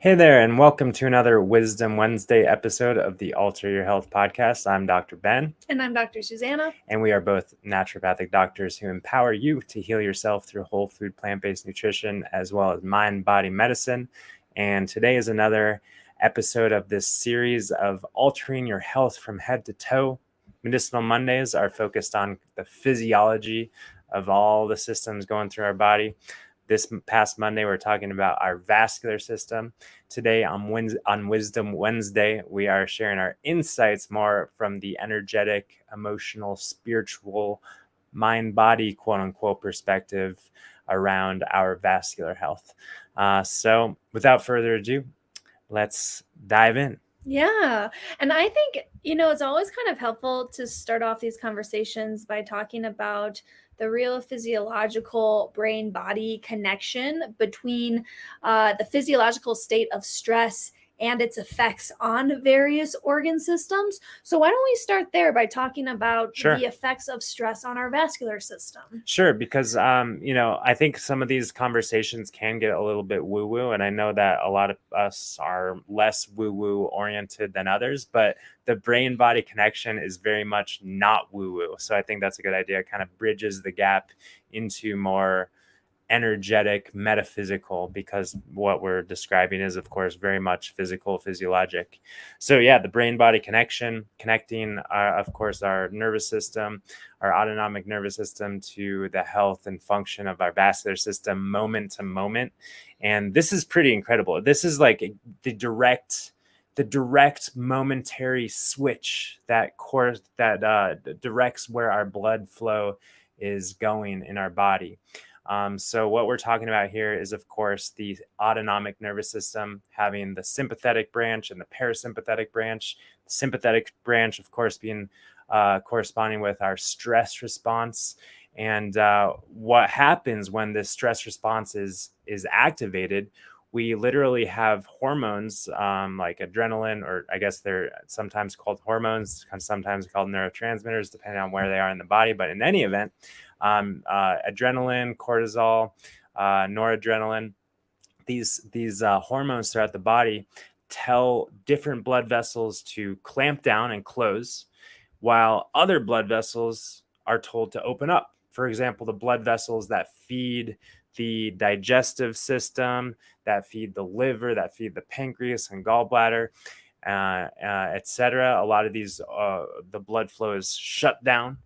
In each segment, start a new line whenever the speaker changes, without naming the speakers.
Hey there, and welcome to another Wisdom Wednesday episode of the Alter Your Health podcast. I'm Dr. Ben.
And I'm Dr. Susanna.
And we are both naturopathic doctors who empower you to heal yourself through whole food, plant-based nutrition, as well as mind-body medicine. And today is another episode of this series of altering your health from head to toe. Medicinal Mondays are focused on the physiology of all the systems going through our body. This past Monday, we're talking about our vascular system. Today on Wisdom Wednesday, we are sharing our insights more from the energetic, emotional, spiritual, mind-body, quote-unquote, perspective around our vascular health. So without further ado, let's dive in.
Yeah. And I think, it's always kind of helpful to start off these conversations by talking about the real physiological brain-body connection between the physiological state of stress and its effects on various organ systems. So why don't we start there by talking about
Sure.
the effects of stress on our vascular system?
Sure, because I think some of these conversations can get a little bit woo-woo, and I know that a lot of us are less woo-woo oriented than others, but the brain-body connection is very much not woo-woo. So I think that's a good idea. It kind of bridges the gap into more energetic, metaphysical, because what we're describing is, of course, very much physical, physiologic. So yeah, the brain body connection, connecting of course our nervous system, our autonomic nervous system, to the health and function of our vascular system moment to moment. And this is pretty incredible. This is like the direct momentary switch that directs where our blood flow is going in our body. So what we're talking about here is, of course, the autonomic nervous system having the sympathetic branch and the parasympathetic branch. The sympathetic branch, of course, being corresponding with our stress response. And what happens when this stress response is activated, we literally have hormones like adrenaline, or I guess they're sometimes called hormones, sometimes called neurotransmitters, depending on where they are in the body. But in any event, adrenaline, cortisol, noradrenaline, these hormones throughout the body tell different blood vessels to clamp down and close, while other blood vessels are told to open up. For example, the blood vessels that feed the digestive system, that feed the liver, that feed the pancreas and gallbladder, etc. A lot of these, the blood flow is shut down.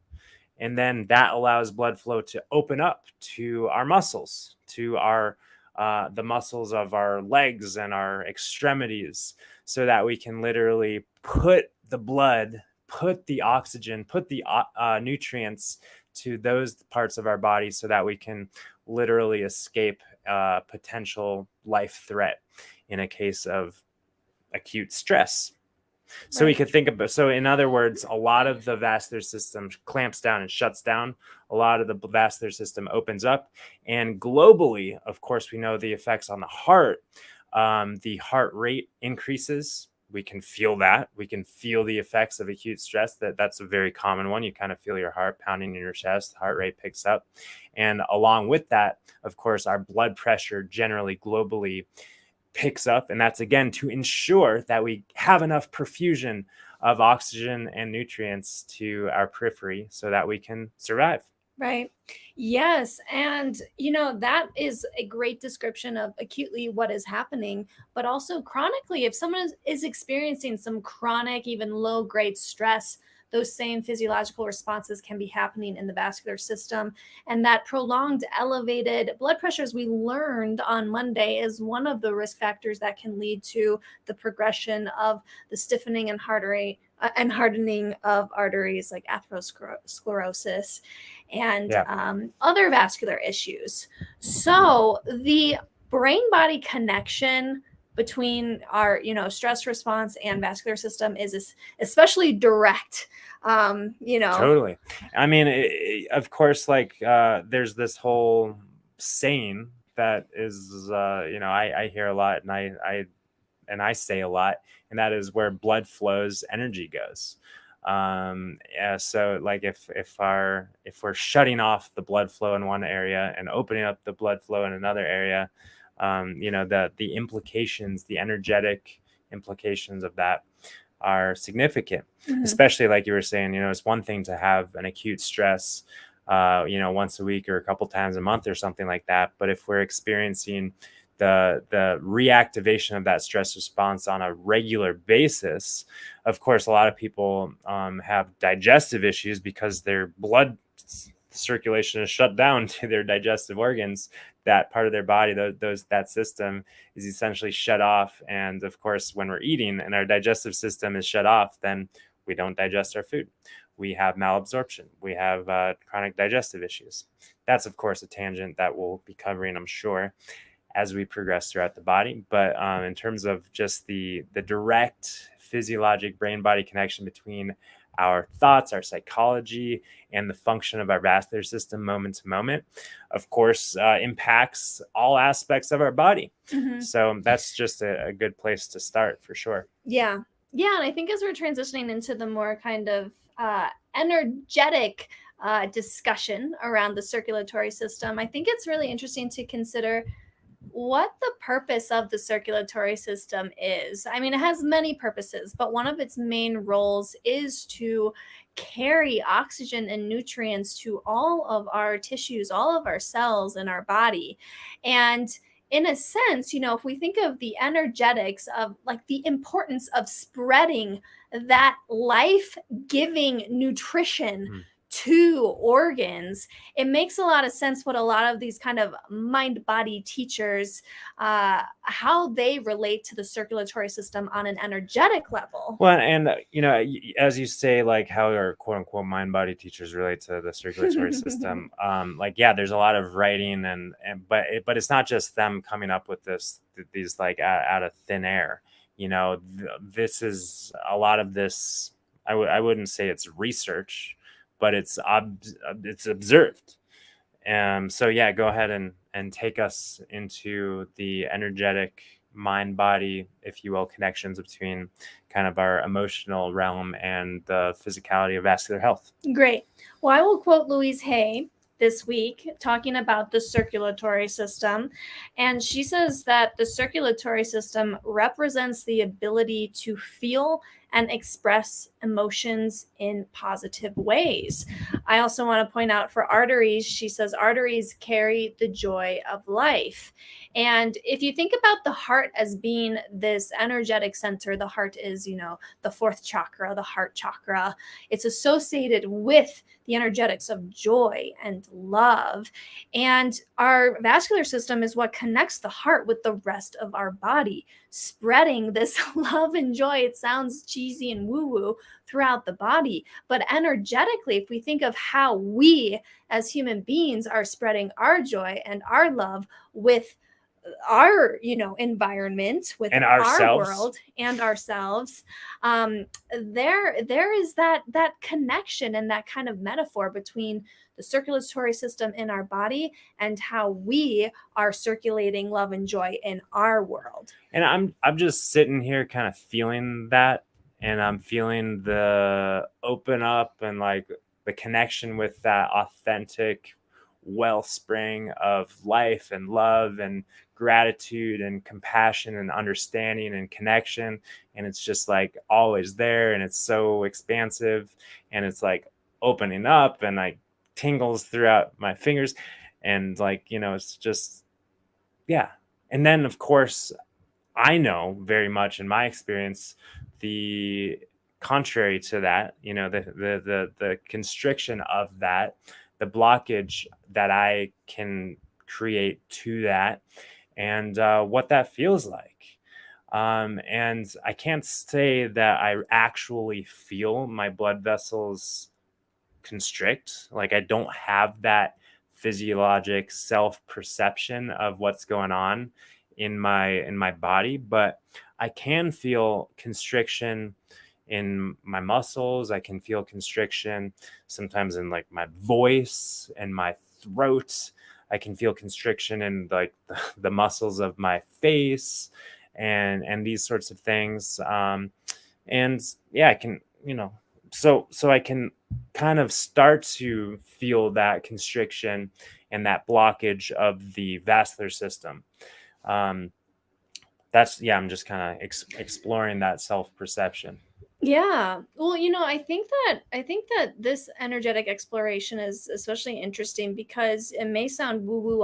And then that allows blood flow to open up to our muscles, to our the muscles of our legs and our extremities, so that we can literally put the blood, put the oxygen, put the nutrients to those parts of our body, so that we can literally escape potential life threat in a case of acute stress. So we could think about, so in other words, a lot of the vascular system clamps down and shuts down. A lot of the vascular system opens up. And globally, of course, we know the effects on the heart. The heart rate increases. We can feel that. We can feel the effects of acute stress. That's a very common one. You kind of feel your heart pounding in your chest. Heart rate picks up. And along with that, of course, our blood pressure generally globally picks up, and that's again to ensure that we have enough perfusion of oxygen and nutrients to our periphery so that we can survive.
Right. Yes. And, that is a great description of acutely what is happening, but also chronically. If someone is experiencing some chronic, even low grade stress, those same physiological responses can be happening in the vascular system. And that prolonged elevated blood pressure, as we learned on Monday, is one of the risk factors that can lead to the progression of the stiffening and hardening of arteries, like atherosclerosis and other vascular issues. So the brain-body connection between our stress response and vascular system is especially direct.
Totally. I mean, of course, like there's this whole saying that is I hear a lot, and I say a lot, and that is, where blood flows, energy goes. So like if we're shutting off the blood flow in one area and opening up the blood flow in another area, The implications, the energetic implications of that are significant, especially like you were saying. It's one thing to have an acute stress once a week or a couple times a month or something like that, but if we're experiencing the reactivation of that stress response on a regular basis, of course a lot of people have digestive issues because their blood circulation is shut down to their digestive organs. That part of their body, that system is essentially shut off. And of course, when we're eating and our digestive system is shut off, then we don't digest our food. We have malabsorption. We have chronic digestive issues. That's, of course, a tangent that we'll be covering, I'm sure, as we progress throughout the body. But in terms of just the direct physiologic brain-body connection between our thoughts, our psychology, and the function of our vascular system moment to moment, of course, impacts all aspects of our body. So that's just a good place to start for sure.
Yeah. And I think as we're transitioning into the more kind of energetic discussion around the circulatory system, I think it's really interesting to consider what the purpose of the circulatory system is. I mean, it has many purposes, but one of its main roles is to carry oxygen and nutrients to all of our tissues, all of our cells in our body. And in a sense, if we think of the energetics of like the importance of spreading that life-giving nutrition to organs, it makes a lot of sense what a lot of these kind of mind-body teachers, how they relate to the circulatory system on an energetic level.
Well, and as you say, like how our quote-unquote mind-body teachers relate to the circulatory system, there's a lot of writing, but it's not just them coming up with these like out of thin air. This is a lot of this. I wouldn't say it's research, but it's observed. So yeah, go ahead and take us into the energetic mind-body, if you will, connections between kind of our emotional realm and the physicality of vascular health.
Great. Well, I will quote Louise Hay this week talking about the circulatory system. And she says that the circulatory system represents the ability to feel and express emotions in positive ways. I also want to point out for arteries, she says arteries carry the joy of life. And if you think about the heart as being this energetic center, the heart is, the fourth chakra, the heart chakra. It's associated with the energetics of joy and love. And our vascular system is what connects the heart with the rest of our body, spreading this love and joy. It sounds cheesy and woo-woo throughout the body, but energetically, if we think of how we as human beings are spreading our joy and our love with our environment, with our world and ourselves, there is that connection and that kind of metaphor between the circulatory system in our body and how we are circulating love and joy in our world.
And I'm just sitting here kind of feeling that, and I'm feeling the open up and like the connection with that authentic wellspring of life and love and gratitude and compassion and understanding and connection. And it's just like always there, and it's so expansive, and it's like opening up and like tingles throughout my fingers, and like it's just, yeah. And then of course I know very much in my experience the contrary to that, the constriction of that, the blockage that I can create to that, and what that feels like. And I can't say that I actually feel my blood vessels constrict. Like I don't have that physiologic self-perception of what's going on in my body, but I can feel constriction in my muscles. I can feel constriction sometimes in like my voice and my throat. I can feel constriction in like the muscles of my face and these sorts of things. And yeah, I can, so I can kind of start to feel that constriction and that blockage of the vascular system. um, that's yeah, I'm just kind of exploring that self-perception.
Yeah. Well, I think that this energetic exploration is especially interesting because it may sound woo-woo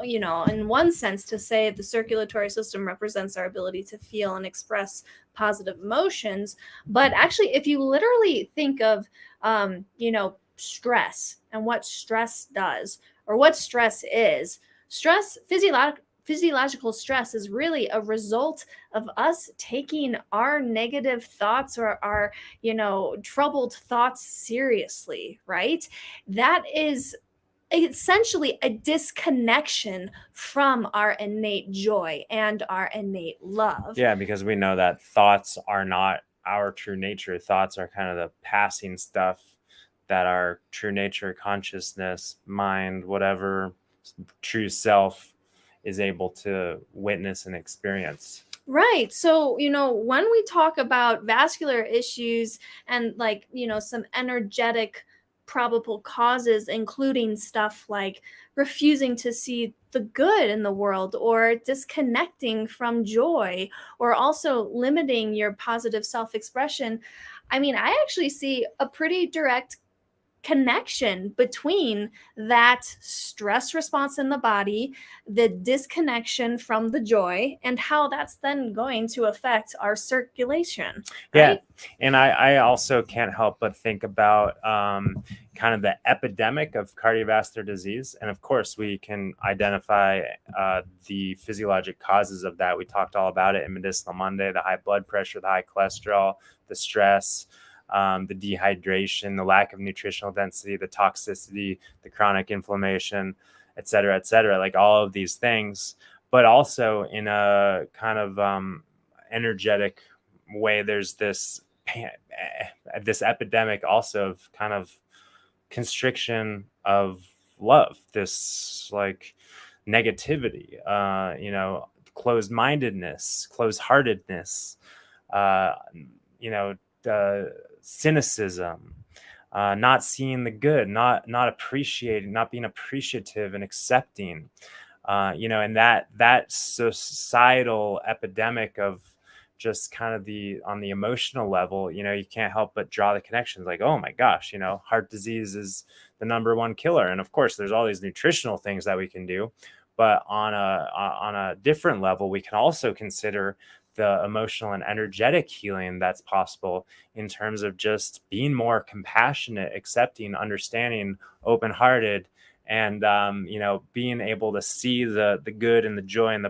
in one sense to say the circulatory system represents our ability to feel and express positive emotions, but actually if you literally think of stress and what stress does or what stress is, stress physiological stress is really a result of us taking our negative thoughts or our troubled thoughts seriously, right? That is essentially a disconnection from our innate joy and our innate love.
Yeah, because we know that thoughts are not our true nature. Thoughts are kind of the passing stuff that our true nature, consciousness, mind, whatever true self is able to witness and experience.
Right. So, when we talk about vascular issues and some energetic probable causes, including stuff like refusing to see the good in the world or disconnecting from joy or also limiting your positive self expression, I mean, I actually see a pretty direct connection between that stress response in the body, the disconnection from the joy, and how that's then going to affect our circulation,
Yeah.
right?
And I also can't help but think about kind of the epidemic of cardiovascular disease. And of course, we can identify the physiologic causes of that. We talked all about it in Medicinal Monday: the high blood pressure, the high cholesterol, the stress, the dehydration, the lack of nutritional density, the toxicity, the chronic inflammation, et cetera, like all of these things. But also in a kind of energetic way, there's this epidemic also of kind of constriction of love, this like negativity, closed-mindedness, closed-heartedness, uh, you know, cynicism, not seeing the good, not appreciating, not being appreciative and accepting, and that societal epidemic of just kind of on the emotional level, you can't help but draw the connections like, oh my gosh, heart disease is the number one killer. And of course, there's all these nutritional things that we can do, but on a different level, we can also consider the emotional and energetic healing that's possible in terms of just being more compassionate, accepting, understanding, open-hearted, and being able to see the good and the joy and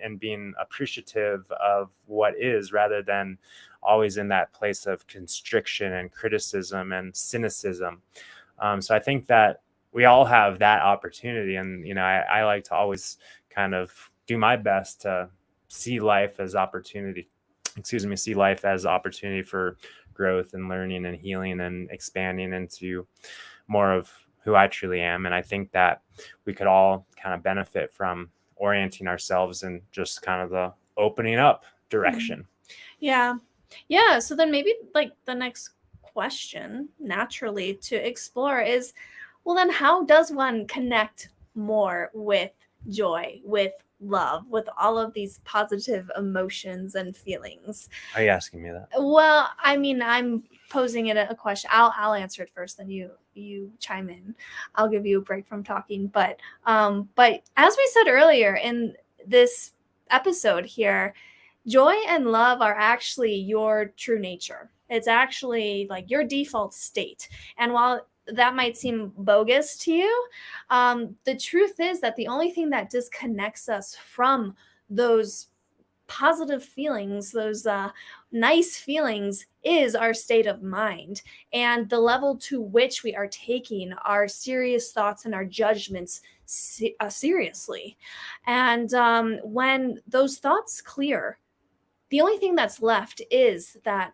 and being appreciative of what is, rather than always in that place of constriction and criticism and cynicism. So I think that we all have that opportunity, and I like to always kind of do my best to see life as opportunity. See life as opportunity for growth and learning and healing and expanding into more of who I truly am. And I think that we could all kind of benefit from orienting ourselves in just kind of the opening up direction.
Yeah. Yeah. So then maybe like the next question naturally to explore is, well, then how does one connect more with joy, with love, with all of these positive emotions and feelings?
Are you asking me that?
Well, I mean, I'm posing it a question. I'll answer it first, then you chime in. I'll give you a break from talking. But as we said earlier in this episode here, joy and love are actually your true nature. It's actually like your default state. And while that might seem bogus to you, the truth is that the only thing that disconnects us from those positive feelings, those nice feelings, is our state of mind and the level to which we are taking our serious thoughts and our judgments seriously. And when those thoughts clear, the only thing that's left is that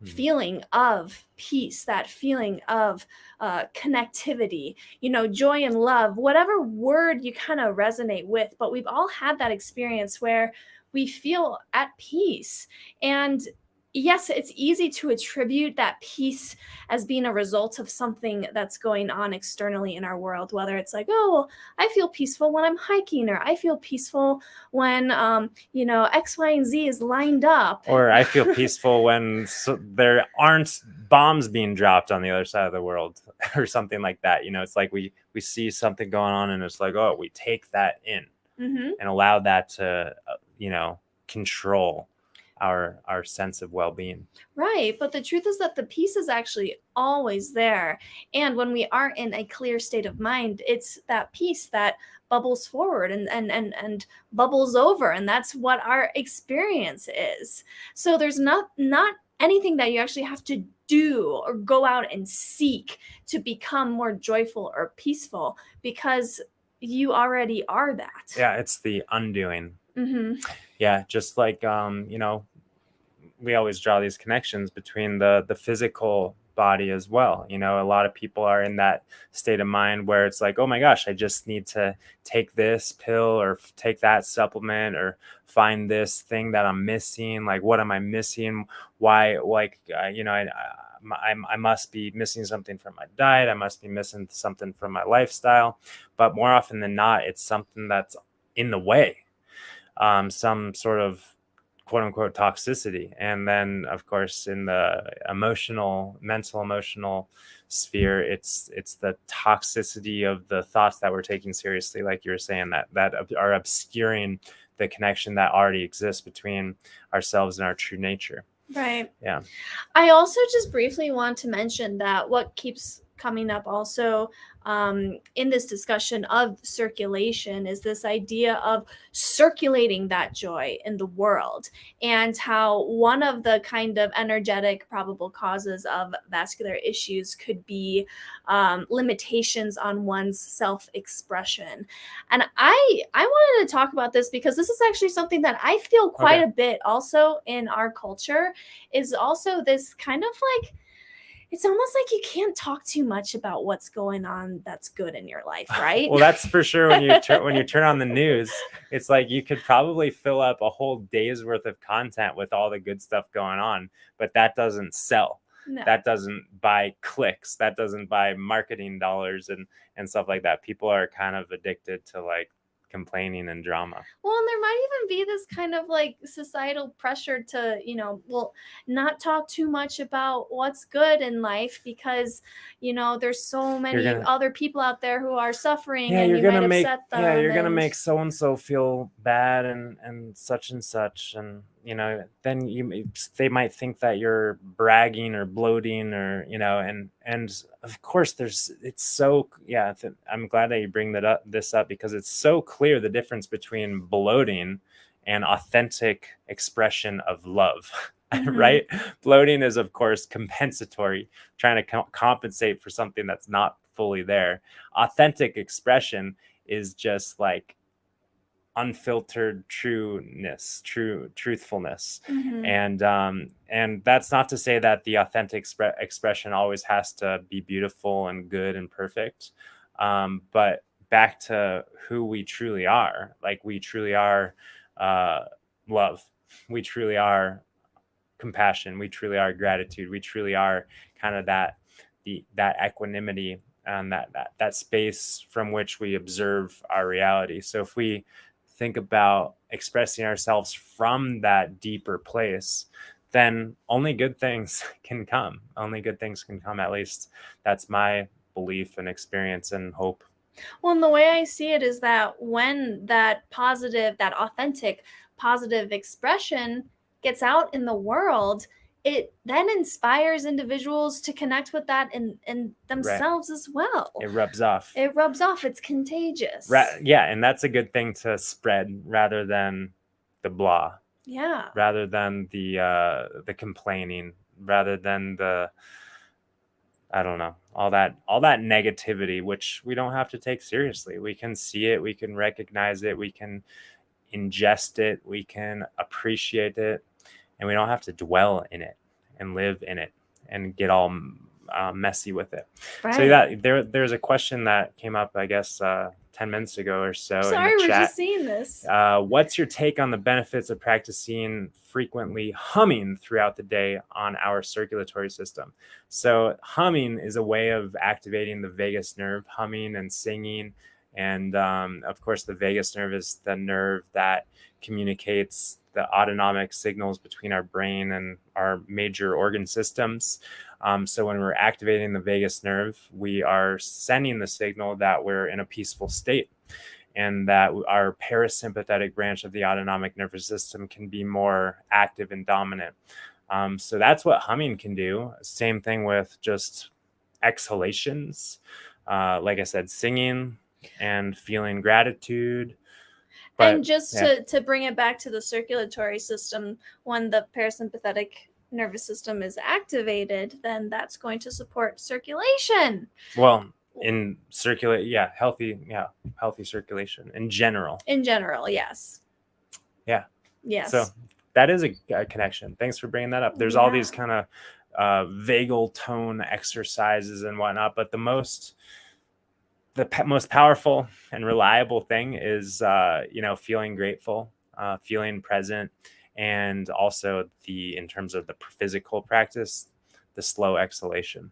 feeling of peace, that feeling of connectivity, joy and love, whatever word you kind of resonate with. But we've all had that experience where we feel at peace. And yes, it's easy to attribute that peace as being a result of something that's going on externally in our world, whether it's like, oh, well, I feel peaceful when I'm hiking, or I feel peaceful when, X, Y, and Z is lined up.
Or I feel peaceful when there aren't bombs being dropped on the other side of the world or something like that. It's like we see something going on and it's like, oh, we take that in and allow that to, control our sense of well-being.
Right, but the truth is that the peace is actually always there. And when we are in a clear state of mind, it's that peace that bubbles forward and bubbles over, and that's what our experience is. So there's not anything that you actually have to do or go out and seek to become more joyful or peaceful, because you already are that.
Yeah, it's the undoing.
Mm-hmm.
Yeah, just like we always draw these connections between the physical body as well. A lot of people are in that state of mind where it's like, oh my gosh, I just need to take this pill or take that supplement or find this thing that I'm missing. Like, what am I missing? Why? Like, I must be missing something from my diet. I must be missing something from my lifestyle. But more often than not, it's something that's in the way. Some sort of quote unquote toxicity. And then of course in the mental emotional sphere, it's the toxicity of the thoughts that we're taking seriously, like you were saying, that are obscuring the connection that already exists between ourselves and our true nature.
Right.
Yeah.
I also just briefly want to mention that what keeps coming up also in this discussion of circulation is this idea of circulating that joy in the world, and how one of the kind of energetic probable causes of vascular issues could be limitations on one's self-expression. And I wanted to talk about this because this is actually something that I feel quite a bit also in our culture, is also this kind of like, it's almost like you can't talk too much about what's going on that's good in your life, right?
Well, that's for sure. When you turn on the news, it's like you could probably fill up a whole day's worth of content with all the good stuff going on, but that doesn't sell.
No.
That doesn't buy clicks. That doesn't buy marketing dollars and stuff like that. People are kind of addicted to like complaining and drama.
Well, and there might even be this kind of like societal pressure to, not talk too much about what's good in life, because, there's so many other people out there who are suffering, and you might upset them.
Yeah, you're gonna make so and so feel bad and such, and then they might think that you're bragging or bloating or and of course I'm glad that you bring this up, because it's so clear the difference between bloating and authentic expression of love. Right? Bloating is of course compensatory, trying to compensate for something that's not fully there. Authentic expression is just like unfiltered truthfulness. And that's not to say that the authentic expression always has to be beautiful and good and perfect, but back to who we truly are. Like, we truly are love, we truly are compassion, we truly are gratitude, we truly are kind of that equanimity and that space from which we observe our reality. So if we think about expressing ourselves from that deeper place, then only good things can come. Only good things can come. At least that's my belief and experience and hope.
Well, and the way I see it is that when that positive, that authentic positive expression gets out in the world, it then inspires individuals to connect with that in themselves as well.
It rubs off.
It's contagious.
Yeah, and that's a good thing to spread rather than the blah.
Yeah.
Rather than the complaining, rather than the, I don't know, all that negativity, which we don't have to take seriously. We can see it, we can recognize it, we can ingest it, we can appreciate it, and we don't have to dwell in it and live in it and get all messy with it. Right. So there's a question that came up, I guess, 10 minutes ago or so in
Sorry,
the
we're
chat.
just seeing this.
What's your take on the benefits of practicing frequently humming throughout the day on our circulatory system? So humming is a way of activating the vagus nerve, humming and singing. And of course, the vagus nerve is the nerve that communicates the autonomic signals between our brain and our major organ systems. So when we're activating the vagus nerve, we are sending the signal that we're in a peaceful state, and that our parasympathetic branch of the autonomic nervous system can be more active and dominant. So that's what humming can do. Same thing with just exhalations. Like I said, singing and feeling gratitude. But,
and just
yeah.
to bring it back to the circulatory system, when the parasympathetic nervous system is activated, then that's going to support circulation.
Well, in healthy circulation in general.
In general, yes.
Yeah.
Yes.
So that is a connection. Thanks for bringing that up. There's all these kind of vagal tone exercises and whatnot, but the most powerful and reliable thing is feeling grateful, feeling present, and also in terms of the physical practice, the slow exhalation.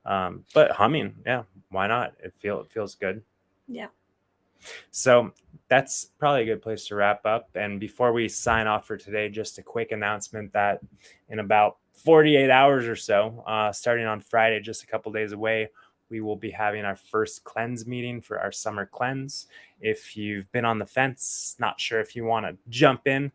But humming, yeah, why not? It feels good.
Yeah.
So that's probably a good place to wrap up. And before we sign off for today, just a quick announcement that in about 48 hours or so, starting on Friday, just a couple days away, we will be having our first cleanse meeting for our summer cleanse. If you've been on the fence, not sure if you want to jump in,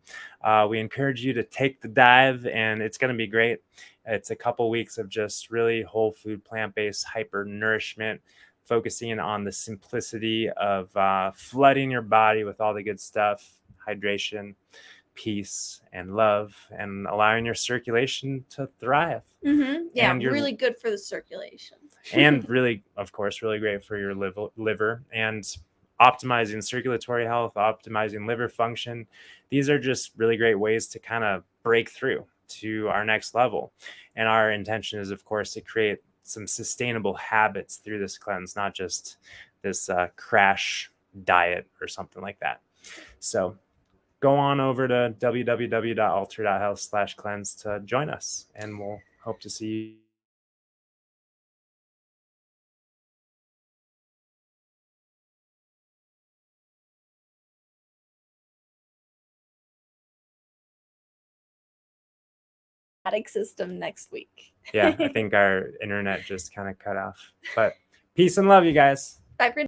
we encourage you to take the dive, and it's going to be great. It's a couple weeks of just really whole food, plant-based hyper nourishment, focusing on the simplicity of flooding your body with all the good stuff, hydration, peace, and love, and allowing your circulation to thrive.
Mm-hmm. Yeah,
and
really good for the circulation.
And really, of course, really great for your liver, and optimizing circulatory health, optimizing liver function. These are just really great ways to kind of break through to our next level. And our intention is, of course, to create some sustainable habits through this cleanse, not just this crash diet or something like that. So go on over to www.alter.health/cleanse to join us, and we'll hope to see you.
System next week.
Yeah, I think our internet just kind of cut off. But peace and love, you guys.
Bye for